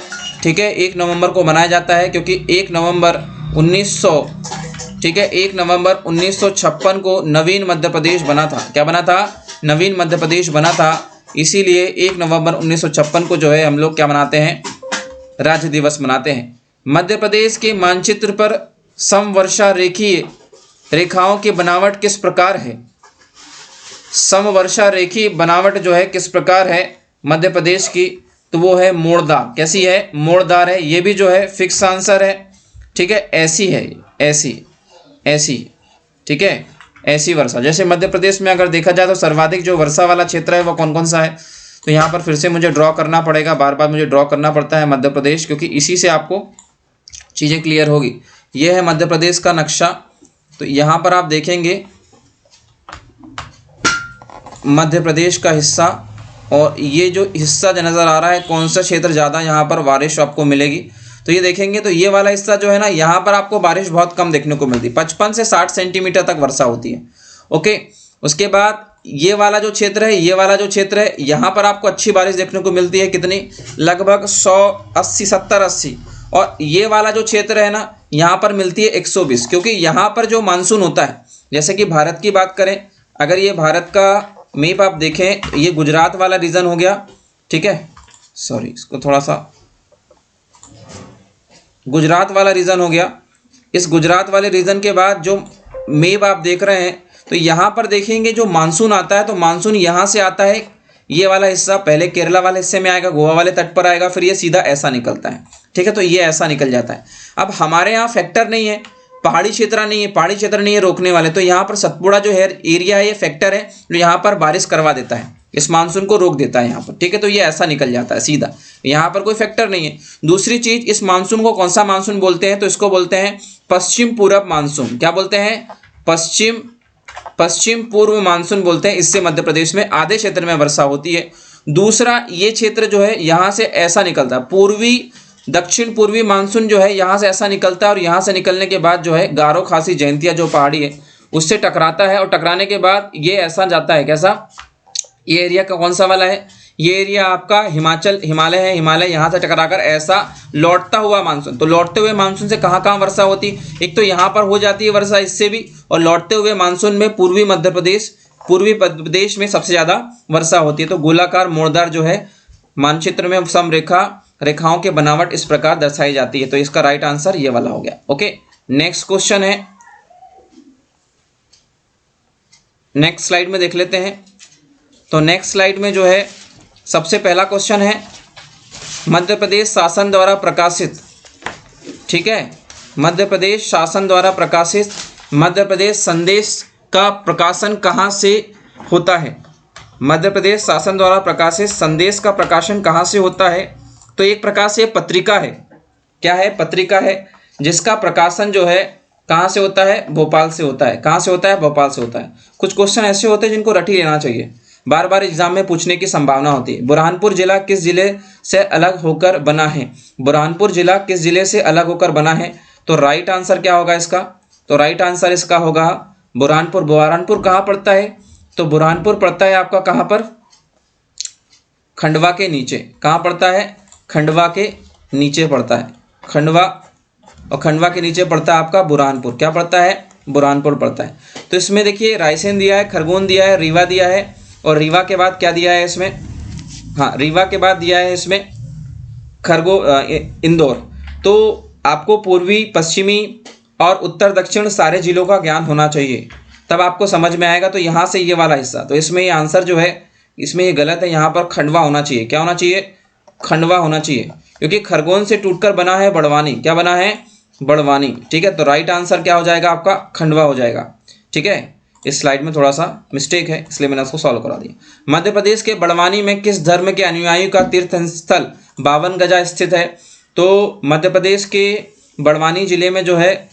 ठीक है, 1 नवंबर को मनाया जाता है, क्योंकि 1 नवंबर 1956 को नवीन मध्य प्रदेश बना था। क्या बना था, नवीन मध्य प्रदेश बना था, इसीलिए 1 नवंबर 1956 को जो है हम लोग क्या मनाते हैं, राज्य दिवस मनाते हैं। मध्य प्रदेश के मानचित्र पर समवर्षा रेखीय रेखाओं की बनावट किस प्रकार है, समवर्षा रेखीय बनावट जो है किस प्रकार है मध्य प्रदेश की, तो वो है मोड़दार। कैसी है, मोड़दार है। ये भी जो है फिक्स आंसर है, ठीक है, ऐसी है, ऐसी, ठीक है, ऐसी वर्षा। जैसे मध्य प्रदेश में अगर देखा जाए तो सर्वाधिक जो वर्षा वाला क्षेत्र है वो कौन कौन सा है, तो यहाँ पर फिर से मुझे ड्रॉ करना पड़ेगा, बार बार मुझे ड्रॉ करना पड़ता है मध्य प्रदेश, क्योंकि इसी से आपको चीज़ें क्लियर होगी। ये है मध्य प्रदेश का नक्शा। तो यहाँ पर आप देखेंगे मध्य प्रदेश का हिस्सा, और ये जो हिस्सा जो नज़र आ रहा है, कौन सा क्षेत्र ज़्यादा यहाँ पर बारिश आपको मिलेगी, तो ये देखेंगे तो ये वाला हिस्सा जो है ना, यहाँ पर आपको बारिश बहुत कम देखने को मिलती है, 55 से 60 सेंटीमीटर तक वर्षा होती है। ओके, उसके बाद ये वाला जो क्षेत्र है, ये वाला जो क्षेत्र है, यहाँ पर आपको अच्छी बारिश देखने को मिलती है, कितनी, लगभग 180, 70, 80। और ये वाला जो क्षेत्र है ना, यहाँ पर मिलती है 120, क्योंकि यहाँ पर जो मानसून होता है, जैसे कि भारत की बात करें, अगर ये भारत का मैप आप देखें, ये गुजरात वाला रीजन हो गया, ठीक है, सॉरी इसको थोड़ा सा, गुजरात वाला रीजन हो गया। इस गुजरात वाले रीजन के बाद जो मैप आप देख रहे हैं, तो यहाँ पर देखेंगे जो मानसून आता है, तो मानसून यहाँ से आता है, ये वाला हिस्सा पहले केरला वाले हिस्से में आएगा, गोवा वाले तट पर आएगा, फिर ये सीधा ऐसा निकलता है, ठीक है, तो ये ऐसा निकल जाता है। अब हमारे यहाँ फैक्टर नहीं है, पहाड़ी क्षेत्र नहीं है, पहाड़ी क्षेत्र नहीं है रोकने वाले, तो यहाँ पर सतपुड़ा जो है एरिया है, ये फैक्टर है जो यहाँ पर बारिश करवा देता है, इस मानसून को रोक देता है यहाँ पर, ठीक है, तो ये ऐसा निकल जाता है सीधा, यहाँ पर कोई फैक्टर नहीं है। दूसरी चीज, इस मानसून को कौन सा मानसून बोलते हैं, तो इसको बोलते हैं पश्चिम पूरब मानसून। क्या बोलते हैं, पश्चिम पूर्व मानसून बोलते हैं। इससे मध्य प्रदेश में आधे क्षेत्र में वर्षा होती है। दूसरा, ये क्षेत्र जो है यहाँ से ऐसा निकलता है, पूर्वी दक्षिण पूर्वी मानसून जो है यहाँ से ऐसा निकलता है, और यहाँ से निकलने के बाद जो है गारो खासी जयंतिया जो पहाड़ी है उससे टकराता है, और टकराने के बाद ये ऐसा जाता है, कैसा, ये एरिया का कौन सा वाला है, ये एरिया आपका हिमालय है, हिमालय यहाँ से टकराकर ऐसा लौटता हुआ मानसून। तो लौटते हुए मानसून से कहाँ कहाँ वर्षा होती है, एक तो यहाँ पर हो जाती है वर्षा, इससे भी, और लौटते हुए मानसून में पूर्वी प्रदेश में सबसे ज़्यादा वर्षा होती है। तो गोलाकार मोड़दार जो है मानचित्र में रेखाओं के बनावट इस प्रकार दर्शाई जाती है। तो इसका राइट आंसर ये वाला हो गया। ओके, नेक्स्ट क्वेश्चन है, नेक्स्ट स्लाइड में देख लेते हैं। तो नेक्स्ट स्लाइड में जो है सबसे पहला क्वेश्चन है, मध्य प्रदेश शासन द्वारा प्रकाशित, ठीक है, मध्य प्रदेश शासन द्वारा प्रकाशित मध्य प्रदेश संदेश का प्रकाशन कहाँ से होता है। मध्य प्रदेश शासन द्वारा प्रकाशित संदेश का प्रकाशन कहाँ से होता है, तो एक प्रकार से पत्रिका है। क्या है, पत्रिका है, जिसका प्रकाशन जो है कहाँ से होता है, भोपाल से होता है। कहाँ से होता है, भोपाल से होता है। कुछ क्वेश्चन ऐसे होते हैं जिनको रट ही लेना चाहिए, बार बार एग्जाम में पूछने की संभावना होती है। बुरहानपुर जिला किस जिले से अलग होकर बना है, बुरहानपुर जिला किस जिले से अलग होकर बना है, तो राइट आंसर क्या होगा इसका, तो राइट आंसर इसका होगा बुरहानपुर। बुरहानपुर कहाँ पड़ता है, तो बुरहानपुर पड़ता है आपका कहाँ पर, खंडवा के नीचे। कहाँ पड़ता है, खंडवा के नीचे पड़ता है, खंडवा, और खंडवा के नीचे पड़ता है आपका बुरहानपुर। क्या पड़ता है, बुरहानपुर पड़ता है। तो इसमें देखिए रायसेन दिया है, खरगोन दिया है, रीवा दिया है, और रीवा के बाद क्या दिया है इसमें, हाँ रीवा के बाद दिया है इसमें इंदौर। तो आपको पूर्वी, पश्चिमी और उत्तर दक्षिण सारे जिलों का ज्ञान होना चाहिए, तब आपको समझ में आएगा। तो यहाँ से ये वाला हिस्सा, तो इसमें ये आंसर जो है, इसमें ये गलत है, यहाँ पर खंडवा होना चाहिए। क्या होना चाहिए, खंडवा होना चाहिए, क्योंकि खरगोन से टूटकर बना है बड़वानी। क्या बना है, बड़वानी, ठीक है। तो राइट आंसर क्या हो जाएगा आपका, खंडवा हो जाएगा, ठीक है। इस स्लाइड में थोड़ा सा मिस्टेक है, इसलिए मैंने उसको सॉल्व करा दिया। मध्य प्रदेश के बड़वानी में किस धर्म के अनुयायियों का तीर्थ स्थल 52 गजा स्थित है? तो मध्य प्रदेश के बड़वानी जिले में जो है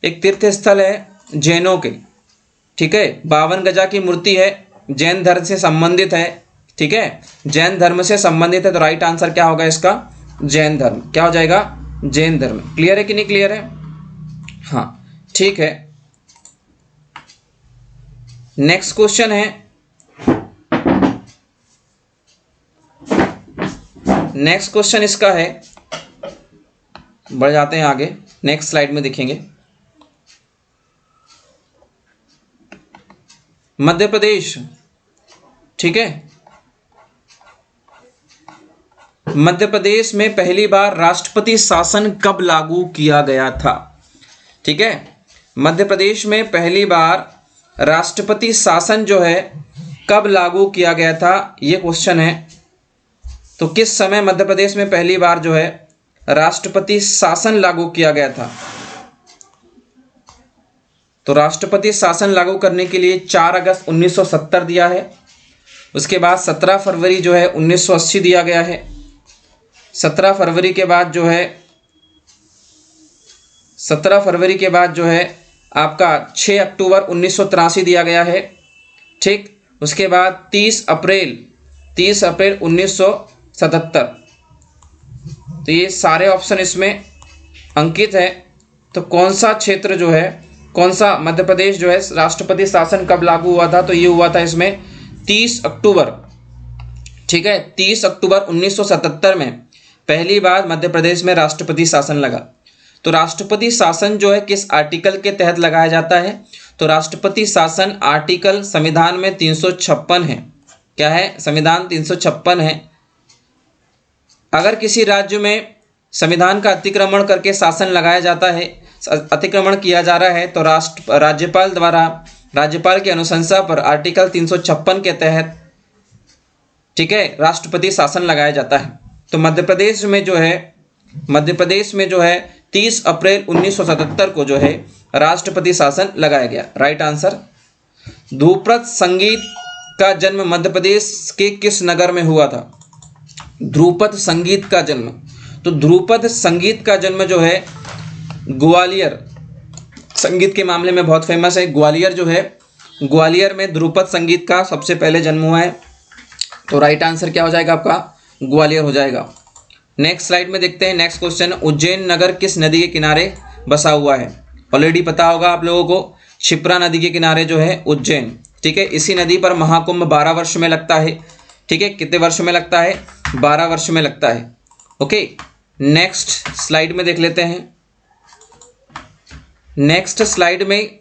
एक तीर्थ स्थल है जैनों के, ठीक है। 52 गजा की मूर्ति है, जैन धर्म से संबंधित है, ठीक है, जैन धर्म से संबंधित है। तो राइट आंसर क्या होगा इसका? जैन धर्म। क्या हो जाएगा? जैन धर्म। क्लियर है कि नहीं क्लियर है? हाँ, ठीक है। नेक्स्ट क्वेश्चन है, नेक्स्ट क्वेश्चन इसका है, बढ़ जाते हैं आगे, नेक्स्ट स्लाइड में देखेंगे। मध्य प्रदेश, ठीक है, मध्य प्रदेश में पहली बार राष्ट्रपति शासन कब लागू किया गया था? ठीक है, मध्य प्रदेश में पहली बार राष्ट्रपति शासन जो है कब लागू किया गया था, ये क्वेश्चन है। तो किस समय मध्य प्रदेश में पहली बार जो है राष्ट्रपति शासन लागू किया गया था? तो राष्ट्रपति शासन लागू करने के लिए 4 अगस्त 1970 दिया है। उसके बाद 17 फरवरी जो है 1980 दिया गया है। 17 फरवरी के बाद जो है 17 फरवरी के बाद जो है आपका 6 अक्टूबर 1983 दिया गया है, ठीक। उसके बाद 30 अप्रैल 1977। तो ये सारे ऑप्शन इसमें अंकित है। तो कौन सा क्षेत्र जो है, कौन सा मध्य प्रदेश जो है राष्ट्रपति शासन कब लागू हुआ था? तो ये हुआ था इसमें 30 अक्टूबर, ठीक है, 30 अक्टूबर 1977 में पहली बार मध्य प्रदेश में राष्ट्रपति शासन लगा। तो राष्ट्रपति शासन जो है किस आर्टिकल के तहत लगाया जाता है? तो राष्ट्रपति शासन आर्टिकल संविधान में 356 है। क्या है? संविधान 356 है। अगर किसी राज्य में संविधान का अतिक्रमण करके शासन लगाया जाता है, अतिक्रमण किया जा रहा है, तो राज्यपाल द्वारा राज्यपाल की अनुशंसा पर आर्टिकल 356 के तहत, ठीक है, राष्ट्रपति शासन लगाया जाता है। तो मध्य प्रदेश में जो है 30 अप्रैल 1977 को जो है राष्ट्रपति शासन लगाया गया। Right answer. ध्रुपद संगीत का जन्म मध्य प्रदेश के किस नगर में हुआ था? ध्रुपद संगीत का जन्म, तो ध्रुपद संगीत का जन्म जो है ग्वालियर, संगीत के मामले में बहुत फेमस है। ग्वालियर जो है, ग्वालियर में ध्रुपद संगीत का सबसे पहले जन्म हुआ है। तो राइट आंसर क्या हो जाएगा आपका? ग्वालियर हो जाएगा। नेक्स्ट स्लाइड में देखते हैं। नेक्स्ट क्वेश्चन, उज्जैन नगर किस नदी के किनारे बसा हुआ है? ऑलरेडी पता होगा आप लोगों को, क्षिप्रा नदी के किनारे जो है उज्जैन, ठीक है। इसी नदी पर महाकुंभ 12 वर्ष में लगता है, ठीक है। कितने वर्ष में लगता है? 12 वर्ष में लगता है। ओके, नेक्स्ट स्लाइड में देख लेते हैं। नेक्स्ट स्लाइड में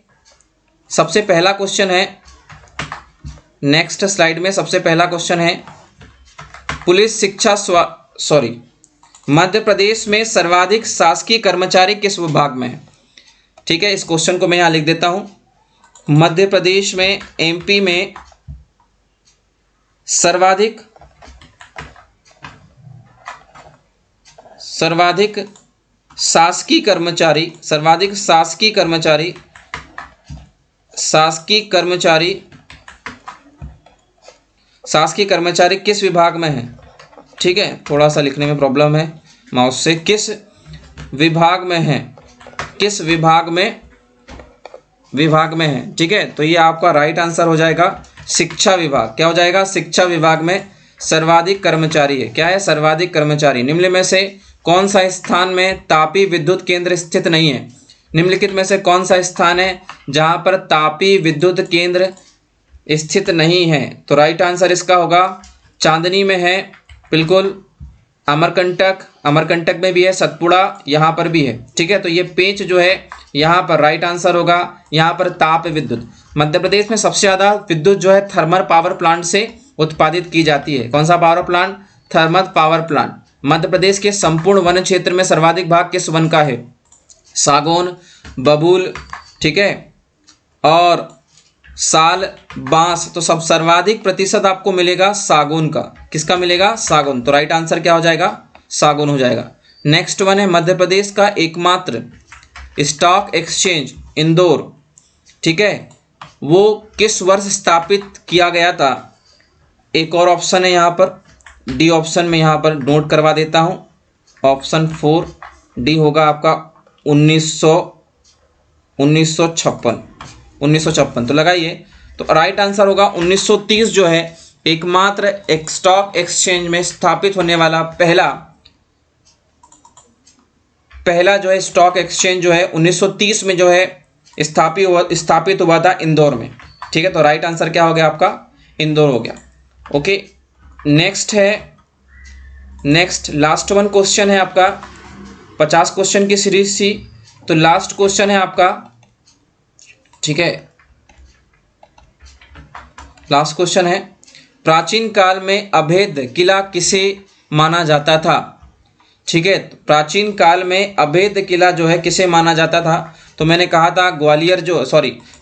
सबसे पहला क्वेश्चन है, नेक्स्ट स्लाइड में सबसे पहला क्वेश्चन है, पुलिस शिक्षा मध्य प्रदेश में सर्वाधिक शासकीय कर्मचारी किस विभाग में है? ठीक है, इस क्वेश्चन को मैं यहाँ लिख देता हूँ। मध्य प्रदेश में, एमपी में सर्वाधिक शासकीय कर्मचारी किस विभाग में है? ठीक है, थोड़ा सा लिखने में प्रॉब्लम है माउस से। किस विभाग में है? किस विभाग में है, ठीक है। तो ये आपका राइट आंसर हो जाएगा शिक्षा विभाग। क्या हो जाएगा? शिक्षा विभाग में सर्वाधिक कर्मचारी है। क्या है? सर्वाधिक कर्मचारी। निम्न में से कौन सा स्थान में तापी विद्युत केंद्र स्थित नहीं है? निम्नलिखित में से कौन सा स्थान है जहां पर तापी विद्युत केंद्र स्थित नहीं है? तो राइट आंसर इसका होगा चांदनी में है, बिल्कुल। अमरकंटक में भी है, सतपुड़ा यहाँ पर भी है, ठीक है। तो ये पेंच जो है यहाँ पर राइट आंसर होगा। यहाँ पर ताप विद्युत, मध्य प्रदेश में सबसे ज़्यादा विद्युत जो है थर्मल पावर प्लांट से उत्पादित की जाती है। कौन सा power plant? Thermal power plant. Madhya Pradesh के संपूर्ण वन क्षेत्र में सर्वाधिक भाग किस वन का है? सागौन, बबूल, ठीक है, और साल, बांस। तो सब सर्वाधिक प्रतिशत आपको मिलेगा सागौन का। किसका मिलेगा? सागौन। तो राइट आंसर क्या हो जाएगा? सागौन हो जाएगा। नेक्स्ट वन है, मध्य प्रदेश का एकमात्र स्टॉक एक्सचेंज इंदौर, ठीक है, वो किस वर्ष स्थापित किया गया था? एक और ऑप्शन है यहाँ पर, डी ऑप्शन में यहाँ पर नोट करवा देता हूँ। ऑप्शन 4 डी होगा आपका 1956। तो लगाइए, तो राइट आंसर होगा 1930 जो है एकमात्र एक स्टॉक एक्सचेंज में स्थापित होने वाला पहला जो है स्टॉक एक्सचेंज जो है 1930 में जो है स्थापित हुआ था इंदौर में। ठीक है, तो राइट आंसर क्या हो गया आपका? इंदौर हो गया। Okay, next last one question है आपका। 50 क्वेश्चन की सीरीज थी, तो लास्ट क्वेश्चन है आपका। ठीक है, लास्ट क्वेश्चन है, प्राचीन काल में अभेद किला किसे माना जाता था? ठीक है, तो प्राचीन काल में अभेद किला जो है किसे माना जाता था? तो मैंने कहा था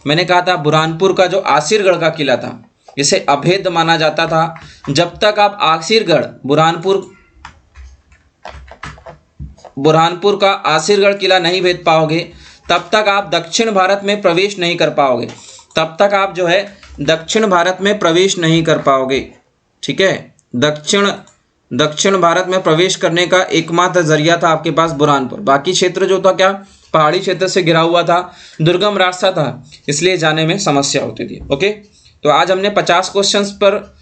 मैंने कहा था बुरहानपुर का जो आसिरगढ़ का किला था, इसे अभेद माना जाता था। जब तक आप आसिरगढ़ बुरहानपुर का आसिरगढ़ किला नहीं भेद पाओगे, तब तक आप दक्षिण भारत में प्रवेश नहीं कर पाओगे। दक्षिण भारत में प्रवेश नहीं कर पाओगे। ठीक है, दक्षिण भारत में प्रवेश करने का एकमात्र जरिया था आपके पास बुरहानपुर। बाकी क्षेत्र जो था क्या, पहाड़ी क्षेत्र से घिरा हुआ था, दुर्गम रास्ता था, इसलिए जाने में समस्या होती थी। ओके, तो आज हमने 50 क्वेश्चंस पर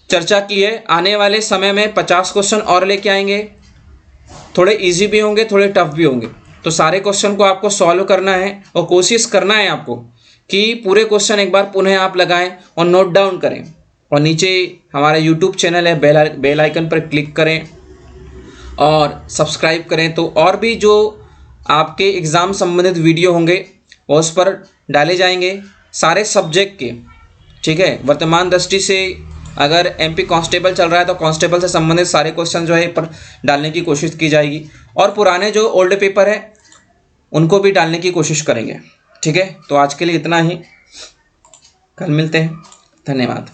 चर्चा की है। आने वाले समय में 50 क्वेश्चन और लेके आएंगे, थोड़े इजी भी होंगे, थोड़े टफ भी होंगे। तो सारे क्वेश्चन को आपको सॉल्व करना है और कोशिश करना है आपको कि पूरे क्वेश्चन एक बार पुनः आप लगाएं और नोट डाउन करें। और नीचे हमारा यूट्यूब चैनल है, बेल आइकन पर क्लिक करें और सब्सक्राइब करें, तो और भी जो आपके एग्ज़ाम संबंधित वीडियो होंगे वो उस पर डाले जाएंगे सारे सब्जेक्ट के। ठीक है, वर्तमान दृष्टि से अगर एमपी कांस्टेबल चल रहा है तो कांस्टेबल से संबंधित सारे क्वेश्चन जो है पर डालने की कोशिश की जाएगी, और पुराने जो ओल्ड पेपर है उनको भी डालने की कोशिश करेंगे। ठीक है, तो आज के लिए इतना ही, कल मिलते हैं, धन्यवाद।